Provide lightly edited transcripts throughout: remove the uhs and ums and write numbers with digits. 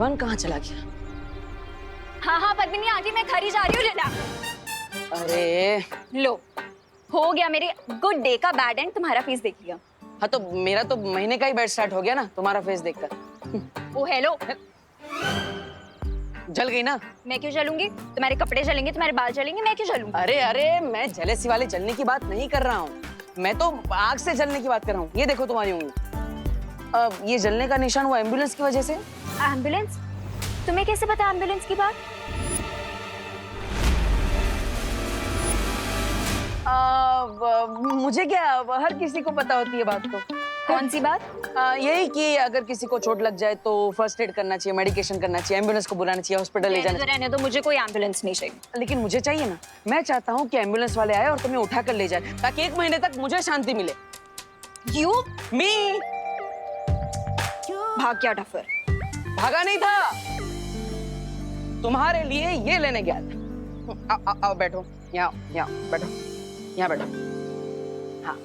कौन कहाँ चला गया? हाँ हाँ पद्मिनी आंटी, मैं घर ही जा रही हूँ। लेला अरे लो, हो गया मेरे गुड डे का बैड एंड, तुम्हारा फेस देख लिया। हाँ, तो मेरा तो महीने का ही बैड स्टार्ट हो गया ना तुम्हारा फेस देखकर। ओ हेलो, जल गई ना? मैं क्यों जलूंगी? तुम्हारे कपड़े जलेंगे, तुम्हारे बाल जलेंगे, मैं क्यों जलूंगी? अरे अरे, मैं जेलेसी वाले जलने की बात नहीं कर रहा हूँ, मैं तो आग से जलने की बात कर रहा हूँ। ये देखो तुम्हारी उंगली, ये जलने का निशान वो एम्बुलेंस की वजह से। एम्बुलेंस? तुम्हें कैसे पता एम्बुलेंस की बात? मुझे क्या, हर किसी को पता होती है बात तो। कौन सी बात? यही कि अगर किसी को चोट लग जाए तो फर्स्ट एड करना चाहिए, मेडिकेशन करना चाहिए, एम्बुलेंस को बुलाना चाहिए, हॉस्पिटल ले जाना चाहिए। रहने दो, मुझे कोई एम्बुलेंस नहीं चाहिए। लेकिन मुझे चाहिए ना। मैं चाहता हूँ कि एम्बुलेंस वाले आए और तुम्हें उठा कर ले जाए, ताकि 1 महीने तक मुझे शांति मिले। यू मी भाग गया था फिर? भागा नहीं था, तुम्हारे लिए ये लेने गया था। आओ बैठो, यहाँ यहाँ बैठो, यहाँ बैठो। हाँ,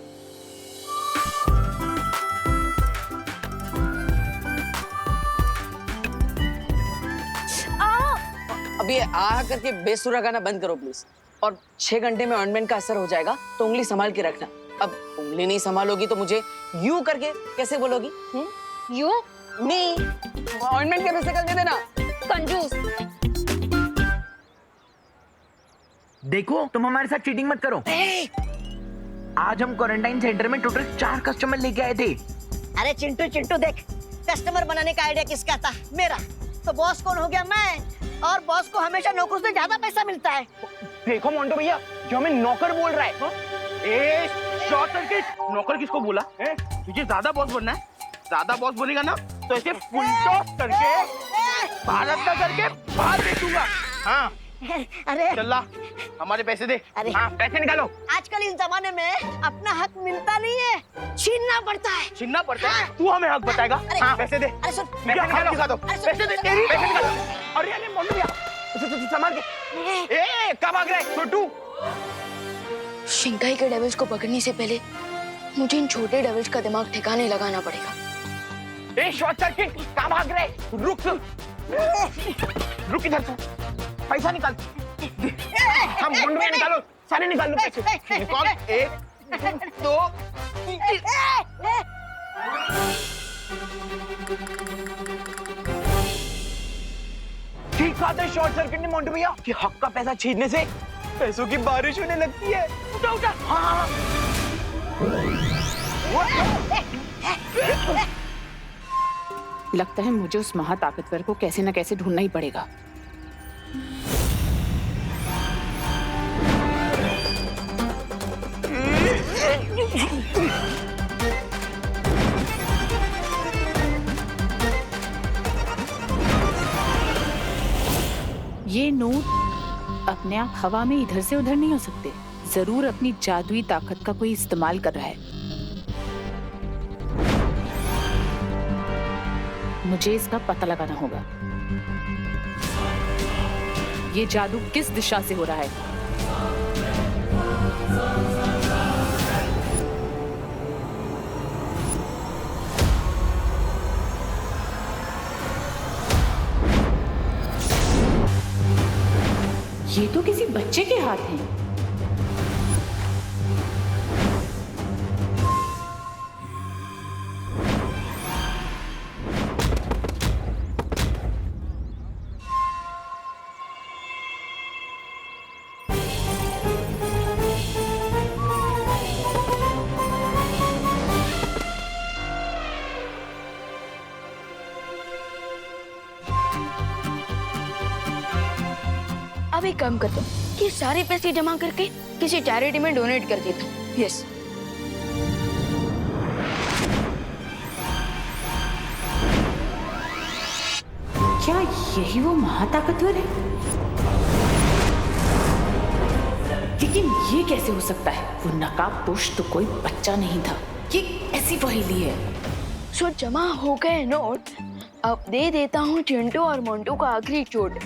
अब ये आ करके बेसुरा गाना बंद करो प्लीज। और 6 घंटे में ऑइंटमेंट का असर हो जाएगा, तो उंगली संभाल के रखना। अब उंगली नहीं संभालोगी तो मुझे यू करके कैसे बोलोगी? यू नहीं, ऑइंटमेंट के पैसे कर दे देना। कंजूस। देखो, तुम हमारे साथ चीटिंग मत करो। आज हम क्वारंटाइन सेंटर में टोटल 4 कस्टमर लेके आए थे। अरे चिंटू चिंटू देख, कस्टमर बनाने का आइडिया किसका था? मेरा। तो बॉस कौन हो गया? मैं। और बॉस को हमेशा नौकरों से ज्यादा पैसा मिलता है। देखो मोंटो भैया, जो हमें नौकर बोल रहा है। ए, शॉर्ट सर्किट। नौकर किसको बोला है? तुझे ज्यादा बॉस बनना है? ज्यादा बॉस बनेगा ना तो ऐसे फुल टॉस करके भारत का करके बाहर भेजूंगा। हाँ अरे चल्ला, हमारे पैसे दे। अरे हाँ, पैसे निकालो। आजकल इस जमाने में अपना हक मिलता नहीं है, छीनना पड़ता है। छीनना पड़ता है? तू हमें हक बताएगा? अरे, हाँ, पैसे दे। अरे सुन, पैसे निकालो। दिखा दो। अरे सुन, पैसे दे, तेरी पैसे निकालो। अरे अरे मोंटो भैया, संभाल के। ए, कब भाग रहा है छोटू? शिंकाई के डेविल्स को पकड़ने से पहले मुझे इन छोटे डेविल्स का दिमाग ठिकाने लगाना पड़ेगा। ए, शॉर्ट सर्किट, कहाँ भाग रहे? रुक रुक, इधर से पैसा निकाल। हम मुंड में निकालो, सारे निकाल लो पैसे। निकाल। 1 2 ठीक बात है शॉर्ट सर्किट ने मोंटू भैया, कि हक का पैसा छीनने से पैसों की बारिश होने लगती है। उठा उठा। हाँ लगता है मुझे उस महाताकतवर को कैसे न कैसे ढूंढना ही पड़ेगा। ये नोट अपने आप हवा में इधर से उधर नहीं हो सकते। जरूर अपनी जादुई ताकत का कोई इस्तेमाल कर रहा है। मुझे इसका पता लगाना होगा। ये जादू किस दिशा से हो रहा है? ये तो किसी बच्चे के हाथ हैं। अब एक काम करता हूँ कि सारे पैसे जमा करके किसी चैरिटी में डोनेट कर देता हूँ। यस। क्या यही वो महाताकतवर है? लेकिन ये कैसे हो सकता है? वो नकाबपोश तो कोई बच्चा नहीं था। ये ऐसी पहेली है। सो जमा हो गए नोट, अब दे देता हूँ चिंटू और मोंटू का आखिरी चोट।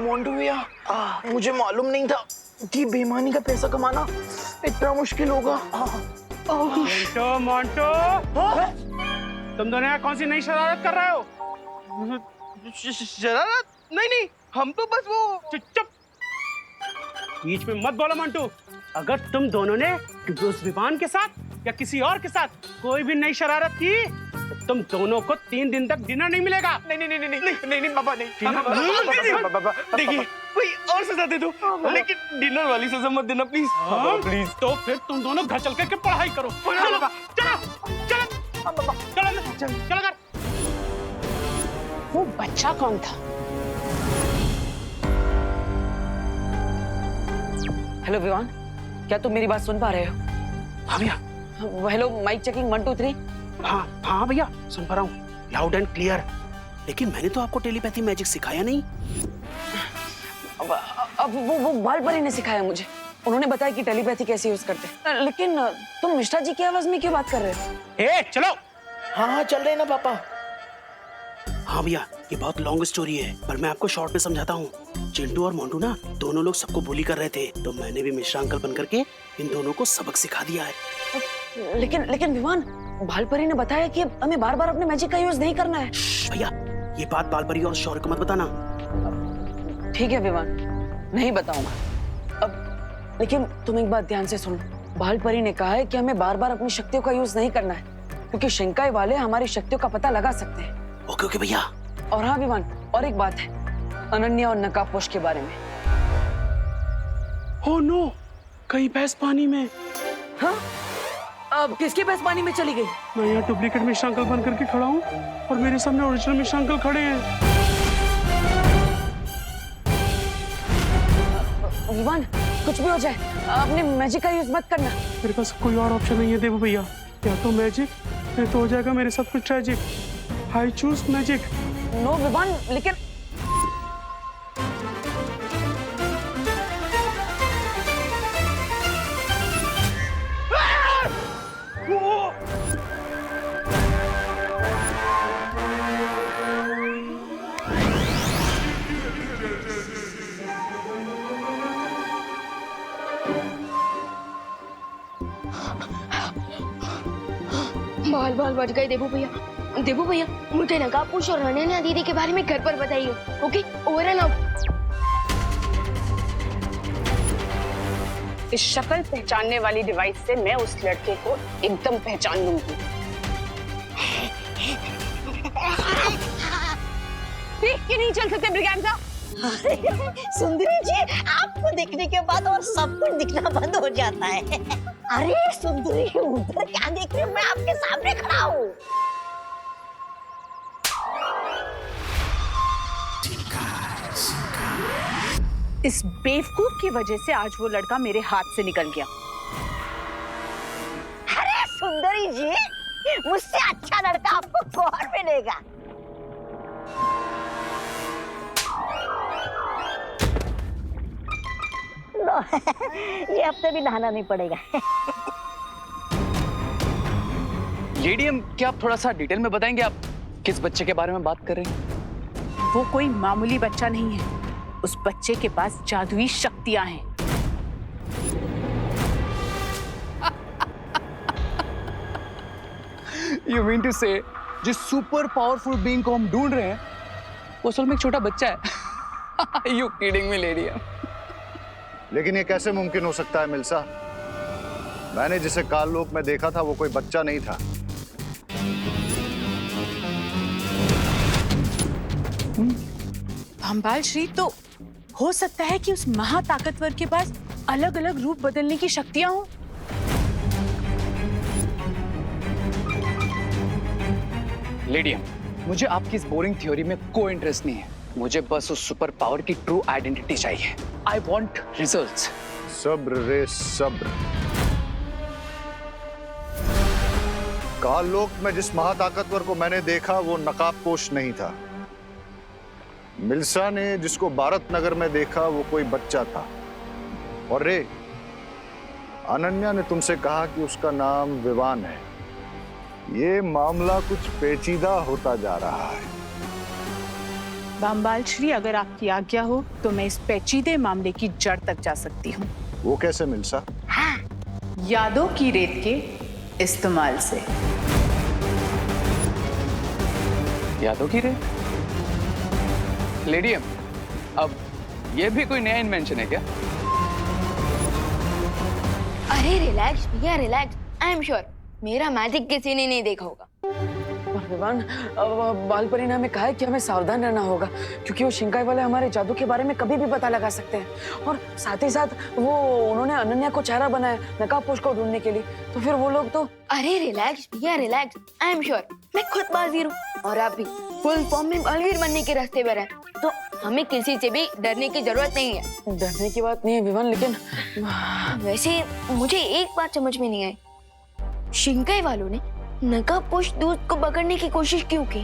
मोंटू भैया, मुझे मालूम नहीं था कि बेईमानी का पैसा कमाना इतना मुश्किल होगा। मोंटो मोंटो, तुम दोनों यहाँ कौन सी नई शरारत कर रहे हो? शरारत? नहीं नहीं, हम तो बस वो चुप, बीच में मत बोलो मंटू। अगर तुम दोनों ने उस विवान के साथ या किसी और के साथ कोई भी नई शरारत की तो तुम दोनों को 3 दिन तक डिनर नहीं मिलेगा। नहीं नहीं नहीं नहीं नहीं नहीं नहीं पापा नहीं। देखिए कोई और सजा दे दो, लेकिन डिनर वाली सजा मत देना प्लीज। प्लीज। तो फिर तुम दोनों घर चल के पढ़ाई करो। चलो चलो चलो चलो चलो कर। वो बच्चा कौन था? हेलो विवान, क्या तुम मेरी बात सुन पा रहे हो? हाँ भैया। Hello, mike checking 1 2 3। हाँ भैया, सुन पा रहा हूँ लाउड एंड क्लियर। लेकिन मैंने तो आपको टेलीपैथी मैजिक सिखाया नहीं। अब वो बालपरी ने सिखाया मुझे। उन्होंने बताया कि टेलीपैथी कैसे यूज करते हैं। लेकिन तुम मिश्रा जी की आवाज में क्यों बात कर रहे हो? ए चलो। हाँ चल रहे ना पापा। हाँ भैया, ये बहुत लॉन्ग स्टोरी है, पर मैं आपको शॉर्ट में समझाता हूँ। चिंटू और मोंटू ना दोनों लोग सबको बुली कर रहे थे, तो मैंने भी मिश्रा अंकल बन करके इन दोनों को सबक सिखा दिया है। लेकिन विवान, बालपरी ने बताया कि हमें बार बार अपने मैजिक का यूज नहीं करना है। भैया, ये बात बालपरी और शौर्य को मत बताना। ठीक है विवान, नहीं बताऊंगा। अब लेकिन तुम एक बात ध्यान से सुनो। बालपरी ने कहा है कि हमें बार बार अपनी शक्तियों का यूज नहीं करना है, क्योंकि शिंकाई वाले हमारी शक्तियों का पता लगा सकते हैं। ओके ओके भैया। और हाँ विवान, और एक बात है, अनन्या और नकाबपोश के बारे में। ओह नो, कहीं भैंस पानी में। हाँ? अब किसकी भैंस पानी में चली गई? मैं यहाँ डुप्लीकेट मिश्रा अंकल बन करके खड़ा हूँ और मेरे सामने ओरिजिनल मिश्रा अंकल खड़े हैं। विवान, कुछ भी हो जाए अपने मैजिक का यूज मत करना। मेरे पास कोई और ऑप्शन नहीं है देवू भैया, या तो मैजिक या तो हो जाएगा मेरे साथ कुछ tragic. I choose magic. No Vivaan, लेकिन बाल बच गए देबू भैया। देबू भैया, मुझे नकाबपोश और अनन्या दीदी के बारे में घर पर बताइए। Okay, over and out. इस शक्ल पहचानने वाली डिवाइस से मैं उस लड़के को एकदम पहचान लूंगी। देख के नहीं चल सकते ब्रिगेंजा। सुंदरी जी, आपको देखने के बाद और सब कुछ दिखना बंद हो जाता है। अरे सुंदरी, उधर क्या देख रही हूँ? मैं आपके सामने खड़ा हूँ। इस बेवकूफ की वजह से आज वो लड़का मेरे हाथ से निकल गया। अरे सुंदरी जी, मुझसे अच्छा लड़का आपको कौन मिलेगा? ये हफ्ते भी नहाना नहीं पड़ेगा। लेडीएम, क्या आप थोड़ा सा डिटेल में बताएंगे आप किस बच्चे के बारे में बात कर रहे हैं? वो कोई मामूली बच्चा नहीं है, उस बच्चे के पास जादुई शक्तियां हैं। You mean to say, जिस सुपर पावरफुल बीइंग को हम ढूंढ रहे हैं वो असल में एक छोटा बच्चा है? You kidding me, लेडीएम? लेकिन ये कैसे मुमकिन हो सकता है मिल्सा? मैंने जिसे काललोक में देखा था वो कोई बच्चा नहीं था। भंबाल श्री, तो हो सकता है कि उस महाताकतवर के पास अलग अलग रूप बदलने की शक्तियां हों। लेडीएम, मुझे आपकी इस बोरिंग थ्योरी में कोई इंटरेस्ट नहीं है। मुझे बस उस सुपर पावर की ट्रू आइडेंटिटी चाहिए। I want results. सब्र रे सब्र। काललोक में जिस महाताकतवर को मैंने देखा वो नकाबपोश नहीं था। मिल्सा ने जिसको भारत नगर में देखा वो कोई बच्चा था। और रे, अनन्या ने तुमसे कहा कि उसका नाम विवान है। ये मामला कुछ पेचीदा होता जा रहा है। बामबाल श्री, अगर आपकी आज्ञा हो तो मैं इस पेचीदे मामले की जड़ तक जा सकती हूँ। वो कैसे मिलसा? यादों की रेत के इस्तेमाल से। यादों की रेत? लेडियम, अब ये भी कोई नया इन्वेंशन है क्या? अरे रिलैक्स भैया रिलैक्स, आई एम श्योर मेरा मैजिक किसी ने नहीं देखा होगा। और विवान, बाल परी ने हमें कहा है कि हमें सावधान रहना होगा, क्योंकि वो शिंकाई वाले हमारे जादू के बारे में कभी भी पता लगा सकते हैं। और साथ ही साथ वो उन्होंने अनन्या को चारा बनाया नकाबपोश को ढूंढने के लिए, तो फिर वो लोग तो। अरे रिलैक्स भैया रिलैक्स, आई एम श्योर मैं खुद बालवीर हूँ और आप भी फुल फॉर्म में बालवीर बनने के रास्ते पर हैं, तो हमें किसी से भी डरने की जरूरत नहीं है। डरने की बात नहीं है विवान, लेकिन वैसे मुझे एक बात समझ में नहीं आई, शिंकाई वालों ने नकाबपोश दूत को पकड़ने की कोशिश क्यों की?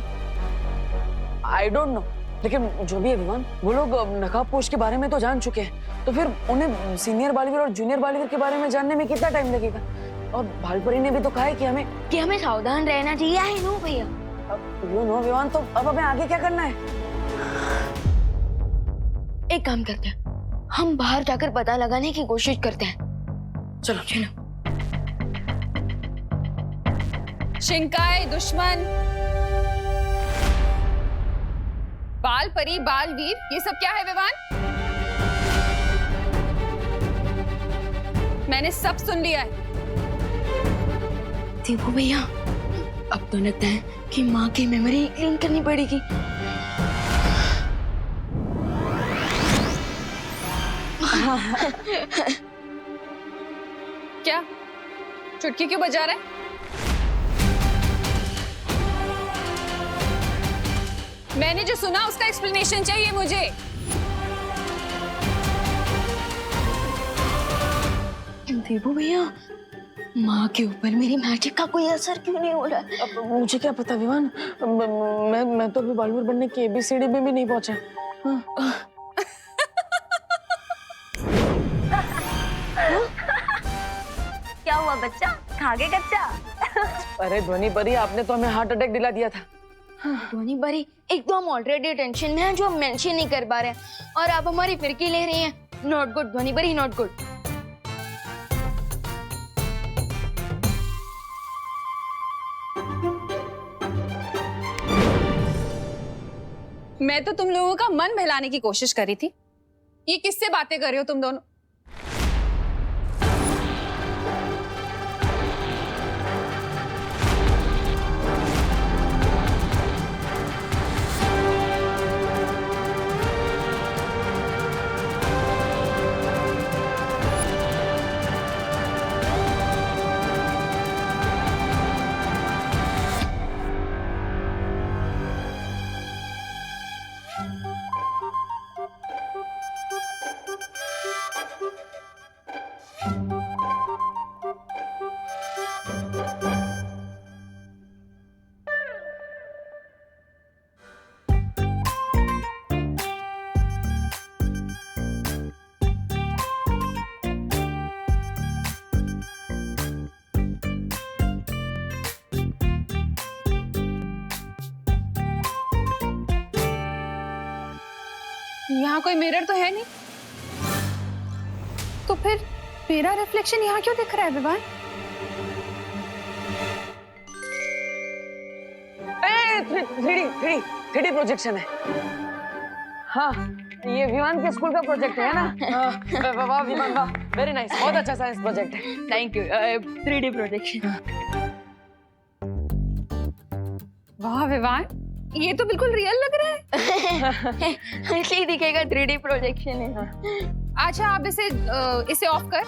आई डोंट नो, लेकिन जो भी है विवान, वो लोग नकाबपोश के बारे में तो जान चुके हैं, तो फिर उन्हें सीनियर बालवीर और जूनियर बालवीर के बारे में जानने में कितना टाइम लगेगा? और भालपरी ने भी तो कहा है कि हमें सावधान रहना चाहिए। आई नो भैया। यू नो विवान, तो अब हमें आगे क्या करना है? एक काम करते हैं, हम बाहर जाकर पता लगाने की कोशिश करते हैं। चलो चलो। शिंकाई दुश्मन, बाल परी, बालवीर, ये सब क्या है विवान? मैंने सब सुन लिया है। देखो भैया, अब तो लगता है कि माँ की मेमोरी क्लीन करनी पड़ेगी। क्या चुटकी क्यों बजा रहे? मैंने जो सुना उसका एक्सप्लेनेशन चाहिए मुझे। देवू भैया, माँ के ऊपर मेरी मैजिक का कोई असर क्यों नहीं हो रहा? अब मुझे क्या पता विवान, मैं तो अभी बालवीर बनने की ABCD में भी नहीं पहुंचा। क्या हुआ बच्चा, खा गए कच्चा? अरे ध्वनि परी, आपने तो हमें हार्ट अटैक दिला दिया था। ध्वनि परी, एक तो हम ऑलरेडी टेंशन में हैं जो हम मेंशन नहीं कर पा रहे हैं, और आप हमारी फिरकी ले रही हैं। नॉट गुड ध्वनि परी, नॉट गुड। मैं तो तुम लोगों का मन बहलाने की कोशिश कर रही थी। ये किससे बातें कर रहे हो तुम दोनों? यहाँ कोई मिरर तो है नहीं, तो फिर मेरा रिफ्लेक्शन यहाँ क्यों दिख रहा है विवान? 3D प्रोजेक्शन है। हाँ, ये विमान के स्कूल का प्रोजेक्ट है ना? वाह विमान, वाह, वेरी नाइस, बहुत अच्छा साइंस प्रोजेक्ट है। Thank you. 3D projection. वाह विवान, ये तो बिल्कुल रियल लग रहा है। ऐसे ही दिखेगा, 3D प्रोजेक्शन है। अच्छा, आप इसे ऑफ कर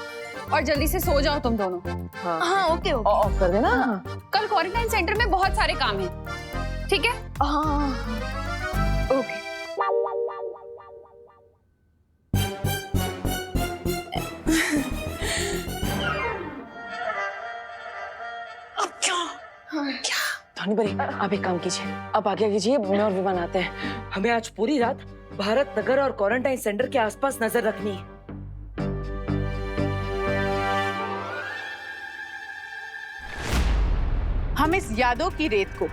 और जल्दी से सो जाओ तुम दोनों। हाँ ओके ओके, ऑफ कर देना। कल क्वारंटाइन सेंटर में बहुत सारे काम हैं, ठीक है? हाँ ओके। ध्वनि परी, आप एक काम कीजिए, आप आगे कीजिए, मैं और विमान आते हैं। हमें आज पूरी रात भारत नगर और क्वारंटाइन सेंटर के आसपास नजर रखनी है। हम इस यादों की रेत को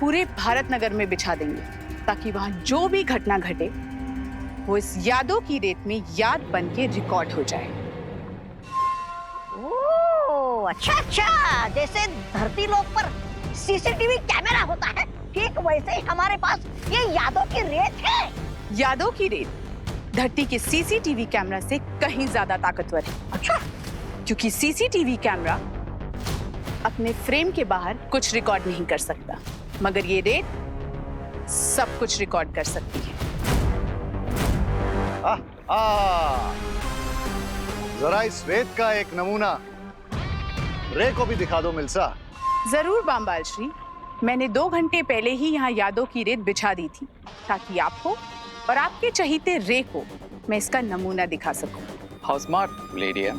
पूरे भारत नगर में बिछा देंगे ताकि वहां जो भी घटना घटे वो इस यादों की रेत में याद बन के रिकॉर्ड हो जाए। ओह, अच्छा अच्छा, जैसे धरती लोक पर सीसीटीवी कैमरा होता है, ठीक वैसे ही हमारे पास ये यादों की रेत है। यादों की रेत धरती के सीसीटीवी कैमरा से कहीं ज्यादा ताकतवर है। अच्छा, क्योंकि सीसीटीवी कैमरा अपने फ्रेम के बाहर कुछ रिकॉर्ड नहीं कर सकता, मगर ये रेत सब कुछ रिकॉर्ड कर सकती है। जरा इस रेत का एक नमूना रे को भी दिखा दो मिल्सा। जरूर बामबाल श्री, मैंने 2 घंटे पहले ही यहाँ यादों की रेत बिछा दी थी ताकि आपको और आपके चहीते रे को मैं इसका नमूना दिखा सकूं। हाउ स्मार्ट लेडी है।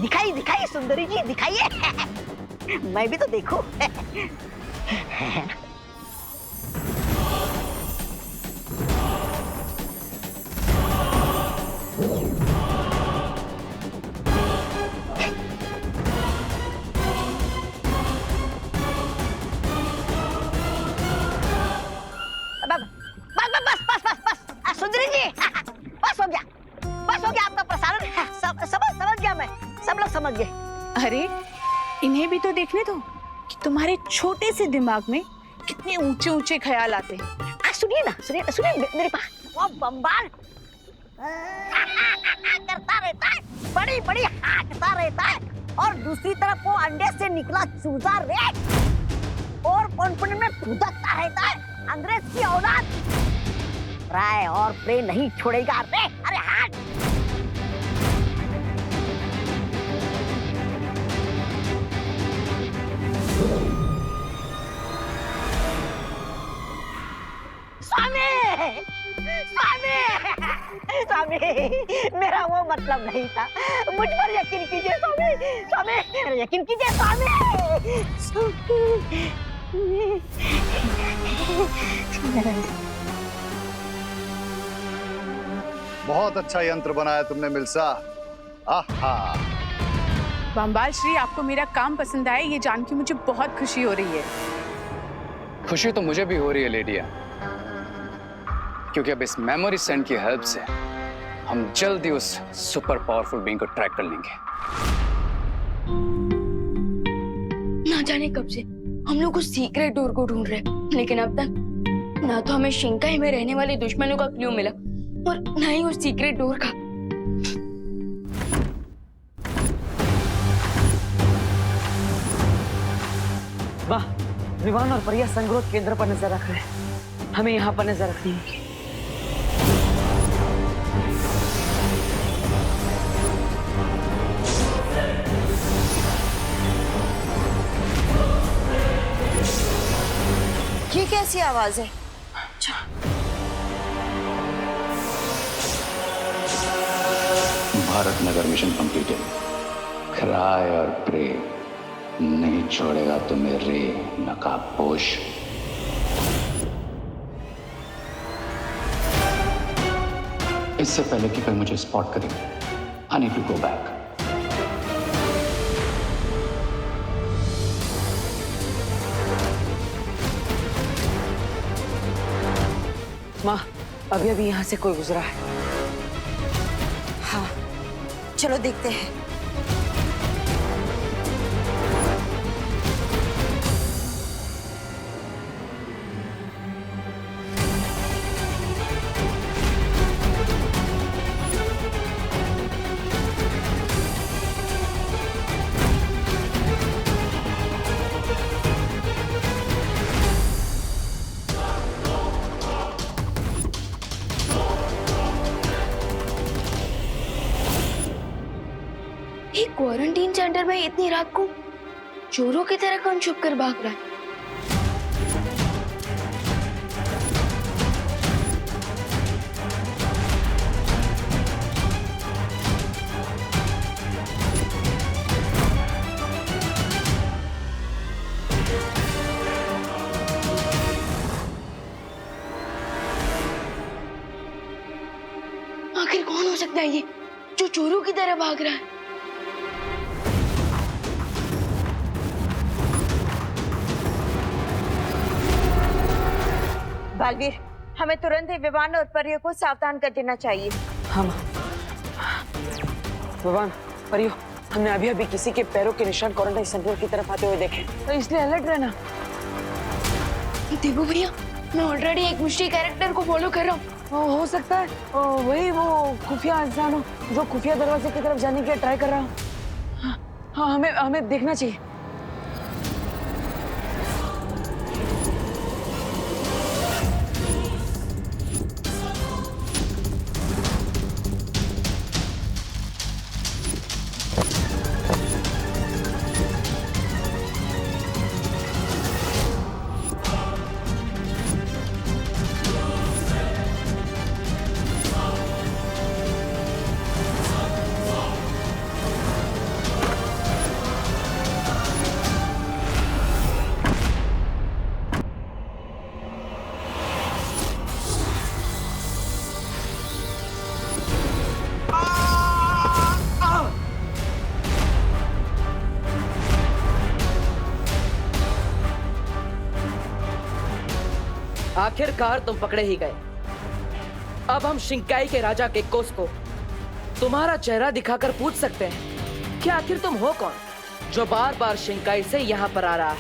दिखाइए दिखाइए सुंदरी जी, दिखाइए। मैं भी तो देखूं। बस सुंदरी जी, बस हो गया आपका प्रसारण। समझ गया मैं, सब लोग समझ गए। अरे इन्हें भी तो देखने दो कि तुम्हारे छोटे से दिमाग में कितने ऊंचे ऊंचे ख्याल आते हैं। सुनिए मेरे पास वो बम्बाल करता रहता है, बड़ी बड़ी हाँकता रहता है, और दूसरी तरफ वो अंडे से निकला चूजा रेत और पनपन में फुदकता रहता है। अंग्रेज की औलाद राय और प्रे नहीं छोड़ेगा रे। अरे हाथ स्वामी, मेरा वो मतलब नहीं था, मुझ पर यकीन कीजिए स्वामी, यकीन कीजिए बहुत अच्छा यंत्र बनाया तुमने मिल्सा। आहा। बम्बाल श्री, आपको मेरा काम पसंद आया ये जान के मुझे बहुत खुशी हो रही है। खुशी तो मुझे भी हो रही है लेडिया, क्योंकि अब इस मेमोरी सेंड की हेल्प से हम जल्दी उस सुपर पावरफुल बीइंग को ट्रैक कर लेंगे। ना जाने कब से हम लोग उस सीक्रेट डोर को ढूंढ रहे हैं, लेकिन अब तक ना तो हमें शिंकाई में रहने वाले दुश्मनों का क्लू मिला और ना ही उस सीक्रेट डोर का। वाह, विवान और परिया संग्रोध केंद्र पर नजर रख रहे हैं, हमें यहाँ पर नजर रखनी होगी। ये कैसी आवाज है? Bharat Nagar mission completed. Cry और प्रे नहीं छोड़ेगा तुम्हें रे नकाबपोश। इससे पहले कि कोई मुझे स्पॉट करे, I need to go back. माँ, अभी अभी यहाँ से कोई गुजरा है। हाँ, चलो देखते हैं। क्वारंटीन सेंटर में इतनी रात को चोरों की तरह कौन छुप कर भाग रहा है? आखिर कौन हो सकता है ये जो चोरों की तरह भाग रहा है? बालवीर, हमें तुरंत ही विवान और परियों को सावधान कर देना चाहिए। हाँ माँ। विवान, परियो, हमने अभी अभी किसी के पैरों के निशान क्वारंटाइन सेंटर की तरफ आते हुए देखे, तो इसलिए अलर्ट रहना। देबू भैया, मैं ऑलरेडी एक मिस्ट्री कैरेक्टर को फॉलो कर रहा हूँ। हो सकता है वही वो खुफिया इंसान हो जो खुफिया दरवाजे की तरफ जाने के लिए ट्राई कर रहा हो। हाँ, हमें देखना चाहिए। आखिरकार तुम पकड़े ही गए। अब हम शिंकाई के राजा केकोस को तुम्हारा चेहरा दिखाकर पूछ सकते हैं कि आखिर तुम हो कौन जो बार बार शिंकाई से यहाँ पर आ रहा है।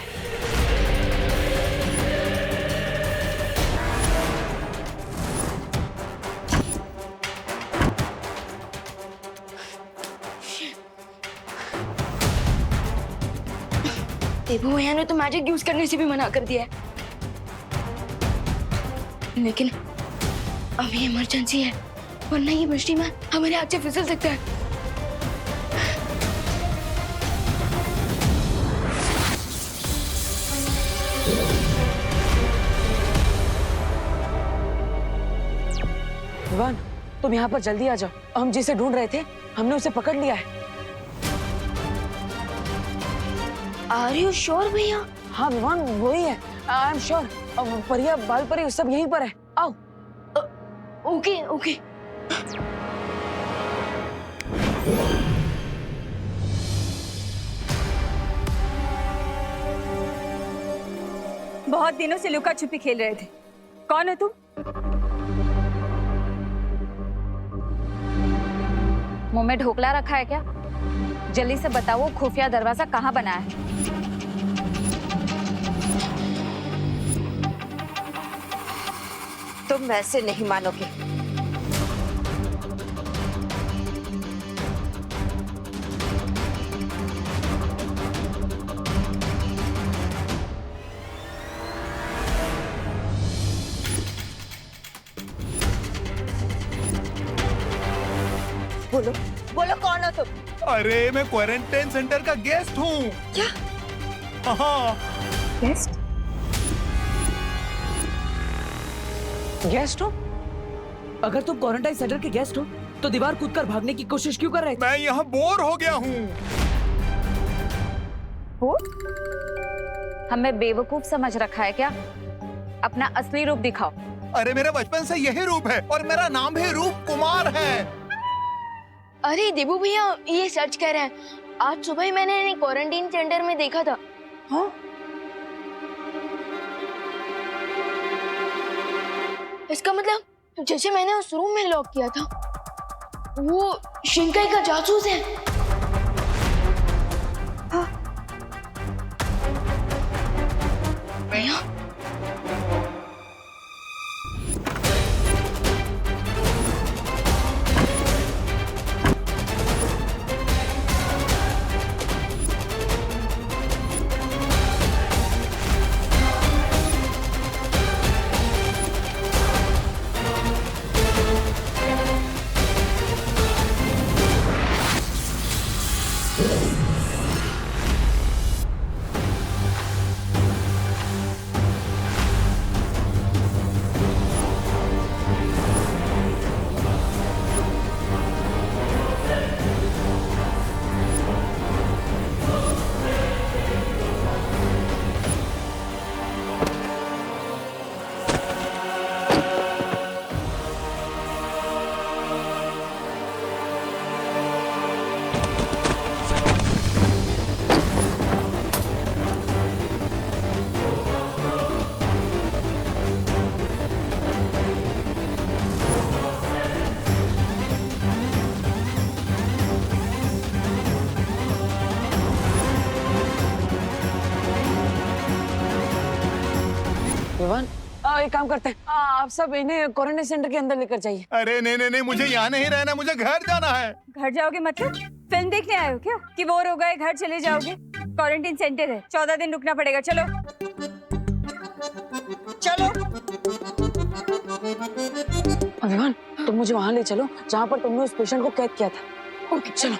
देबू भैया ने तो मैजिक यूज करने से भी मना कर दिया है, लेकिन अभी इमरजेंसी है, वरना ये मिस्ट्री मैन हमारे हाथ से फिसल सकता है। विवान, तुम यहाँ पर जल्दी आ जाओ। हम जिसे ढूंढ रहे थे हमने उसे पकड़ लिया है। आर यू श्योर भैया? हाँ विवान, वही है। I am sure. परिया, बाल परी सब यहीं पर है। आओ। Okay okay. बहुत दिनों से लुका छुपी खेल रहे थे। कौन हो तुम? मुंह में ढोकला रखा है क्या? जल्दी से बताओ, वो खुफिया दरवाजा कहाँ बना है? तुम वैसे नहीं मानोगे। बोलो बोलो, कौन हो तुम? अरे मैं क्वारंटाइन सेंटर का गेस्ट हूँ। क्या? हाँ। गेस्ट? गेस्ट हो? अगर तुम क्वारंटाइन सेंटर के गेस्ट हो तो दीवार कूदकर भागने की कोशिश क्यों कर रहे थे? मैं यहाँ बोर हो गया हूँ। हमें बेवकूफ समझ रखा है क्या? अपना असली रूप दिखाओ। अरे मेरा बचपन से यही रूप है और मेरा नाम भी रूप कुमार है। अरे देबू भैया, ये सच कह रहे हैं। आज सुबह ही मैंने इन्हें क्वारंटाइन सेंटर में देखा था। हाँ? इसका मतलब जैसे मैंने उस रूम में लॉक किया था, वो शिंकाई का जासूस है। हाँ। भैया, विवान, एक काम करते हैं, आप सब इन्हें क्वारंटाइन सेंटर के अंदर लेकर जाइए। अरे नहीं नहीं नहीं, मुझे यहाँ नहीं रहना, मुझे घर जाना है। घर जाओगे मतलब फिल्म देखने आए हो क्या कि बोर हो गए घर चले जाओगे? क्वारंटाइन सेंटर है, 14 दिन रुकना पड़ेगा। चलो चलो विवान, तुम मुझे वहां ले चलो जहाँ पर तुमने उस पेशेंट को कैद किया था। ओके चलो।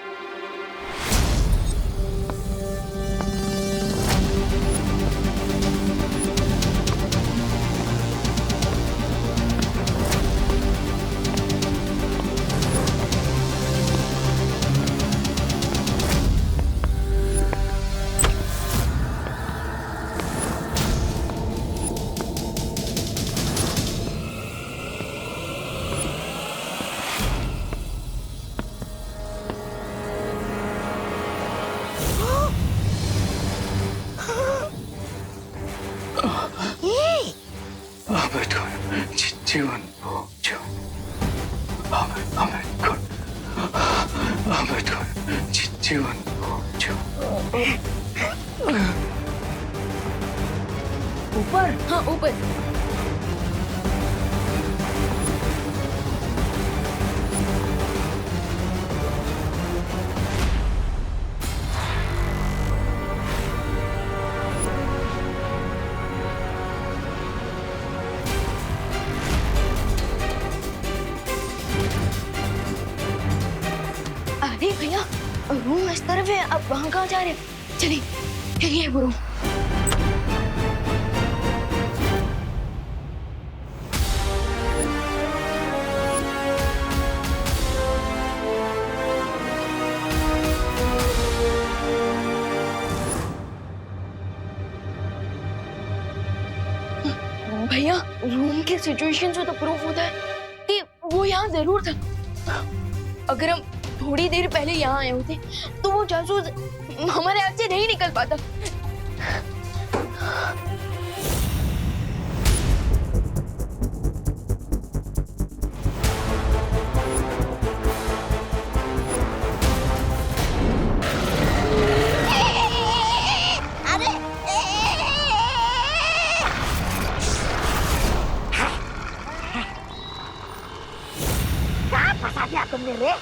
जीवन जीवन ऊपर, हाँ ऊपर। अरे भैया, रूम इस तरफ है, अब वहाँ कहाँ जा रहे हैं? चलिए, फिर ये वो रूम। भैया, रूम के सिचुएशन से तो प्रूफ होता है कि वो यहाँ जरूर था। अगर हम थोड़ी देर पहले यहाँ आए होते तो वो जासूस हमारे हाथ से नहीं निकल पाता। कहाँ फंसा दिया तुमने रे?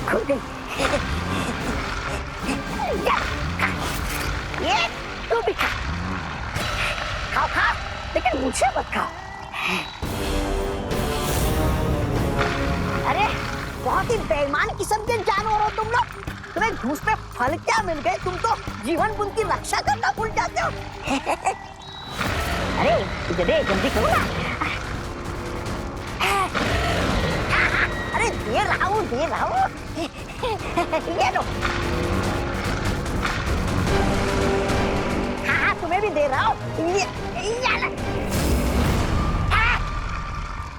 खुल गई। ये तू भी खा, खाओ खाओ, लेकिन मुझे मत खाओ। अरे बहुत ही बेईमान किस्म के जानवर हो तुम लोग। तुम्हें घूस पे फल क्या मिल गए? तुम तो जीवन बुन की रक्षा करना भूल जाते हो। अरे तुझे दे, जल्दी करो ना। अरे दे रहा हूँ, दे रहा हूँ। ये लो। हाँ तुम्हें भी दे रहा हूँ। ये ले।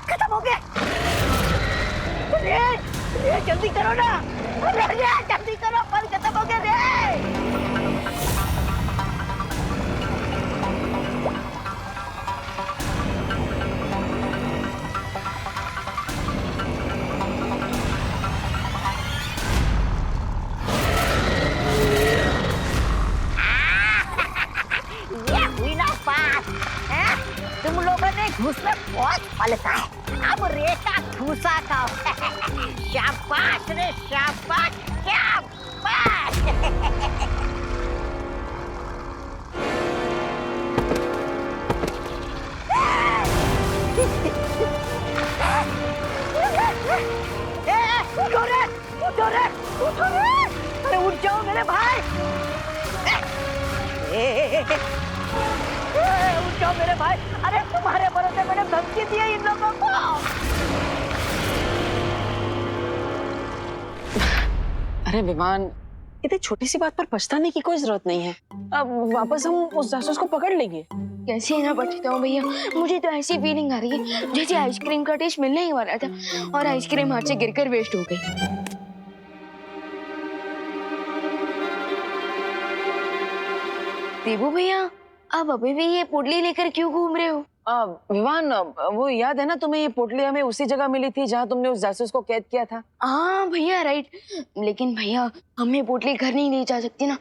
खत्म हो गया। ये जल्दी करो ना। अरे जल्दी करो, फल खत्म हो गया रे। तुम लोगों ने घूस में बहुत फल खाए, अब रेता घूसा खाओ। शाबाश रे शाबाश, शाबाश। उठो रे, उठो रे, उठो रे। अरे उठ जाओ मेरे भाई। उठ जाओ मेरे भाई। अरे तुम्हारे भरोसे मैंने धमकी दी है इन लोगों को। अरे विवान, इतनी छोटी सी बात पर पछताने की कोई जरूरत नहीं है। अब वापस हम उस जासूस को पकड़ लेंगे। कैसे ना पछता हूँ भैया, मुझे तो ऐसी फीलिंग आ रही है जैसे आइसक्रीम का टेस्ट मिलने ही वाला था और आइसक्रीम हाथ से गिरकर वेस्ट हो गई। देवू भैया, आप अभी भी ये पोटली लेकर क्यों घूम रहे हो? विवान, वो याद है ना तुम्हें, ये पोटली हमें उसी जगह मिली थी जहाँ तुमने उस जासूस को कैद किया था। हाँ भैया, राइट। लेकिन भैया, हमें पोटली घर नहीं ले जा सकती ना।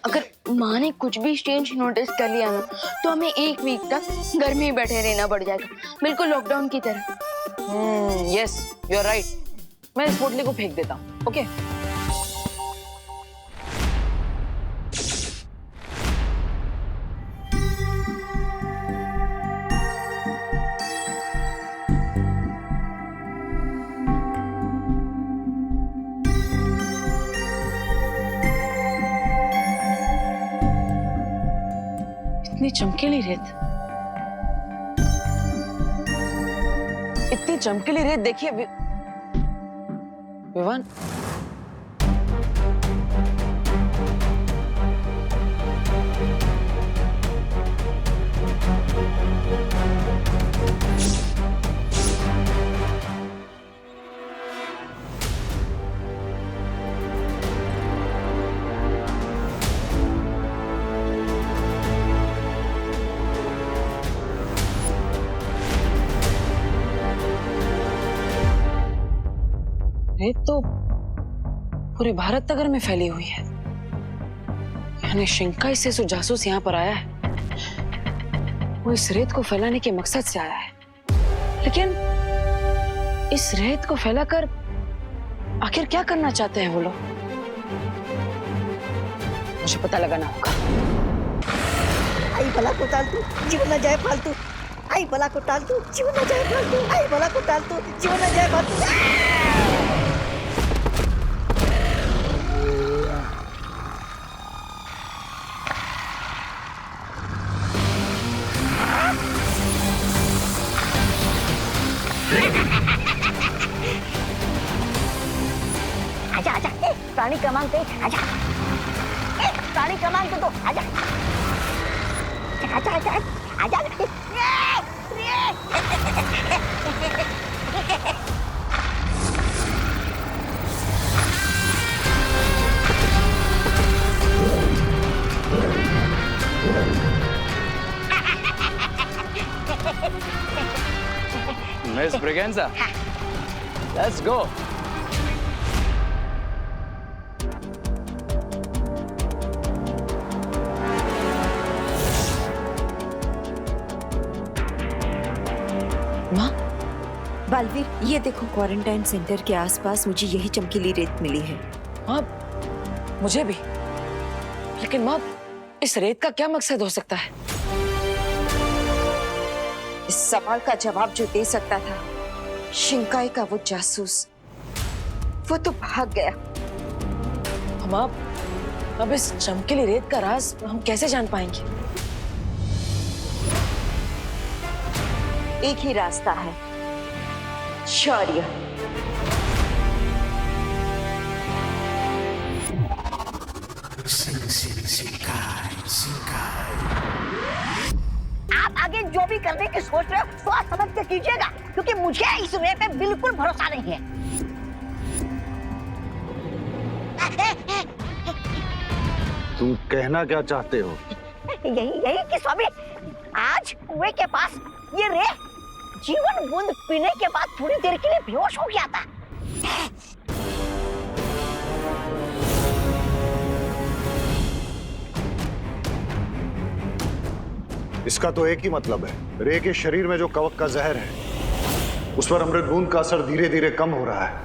अगर माँ ने कुछ भी स्ट्रेंज नोटिस कर लिया ना, तो हमें 1 वीक तक घर में ही बैठे रहना पड़ जाएगा, बिल्कुल लॉकडाउन की तरह। Yes, you are right. मैं इस पोटली को फेंक देता हूँ। ओके? इतनी चमकीली रेत, इतनी चमकीली रेत देखिए विवान। रेत तो पूरे भारत नगर में फैली हुई है, यानी शिंकाई से जो जासूस यहाँ पर आया है वो इस रेत को फैलाने के मकसद से आया है। लेकिन इस रेत को फैलाकर आखिर क्या करना चाहते हैं वो लोग, मुझे पता लगाना होगा। आई भला को टाल तू, जीवन न जाए फालतू। आई भला को टाल तू, जीवन न जाए फालतू। आई भला को टाल तू, जीवन न जाए फालतू। आजा आजा, प्राणी क्रमांक 1, आजा। प्राणी क्रमांक 2, आजा आजा आजा आजा। Miss Braganza, let's go. माँ, बालवीर, ये देखो, क्वारंटाइन सेंटर के आसपास मुझे यही चमकीली रेत मिली है। माँ, मुझे भी। लेकिन माँ, इस रेत का क्या मकसद हो सकता है? इस सवाल का जवाब जो दे सकता था शिंकाई का वो जासूस, वो तो भाग गया। हम अब इस चमकीली रेत का राज हम कैसे जान पाएंगे? एक ही रास्ता है, शौर्य। आप आगे जो भी करने की सोच रहे हो सोच समझ के कीजिएगा, क्योंकि मुझे इस रे पे बिल्कुल भरोसा नहीं है। तुम कहना क्या चाहते हो? यही कि स्वामी, आज कुएं के पास ये रे जीवन बूंद पीने के बाद थोड़ी देर के लिए बेहोश हो गया था। इसका तो एक ही मतलब है, रे के शरीर में जो कवक का जहर है उस पर अमृत बूंद का असर धीरे धीरे कम हो रहा है।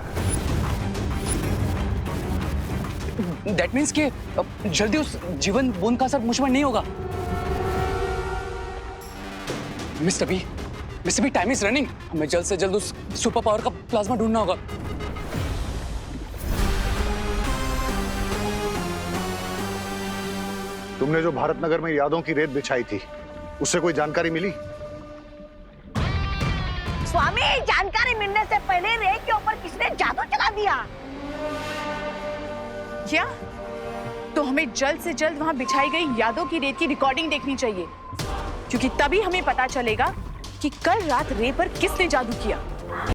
That means कि जल्दी उस जीवन बूंद का असर मुझ पर नहीं होगा। Mister B, time is running. हमें जल्द से जल्द उस सुपर पावर का प्लाज्मा ढूंढना होगा। तुमने जो भारत नगर में यादों की रेत बिछाई थी, उससे कोई जानकारी मिली? स्वामी, जानकारी मिलने से पहले रे के ऊपर किसने जादू चला दिया? क्या? तो हमें जल्द से जल्द वहां बिछाई गई यादों की रेत की रिकॉर्डिंग देखनी चाहिए, क्योंकि तभी हमें पता चलेगा कि कल रात रे पर किसने जादू किया।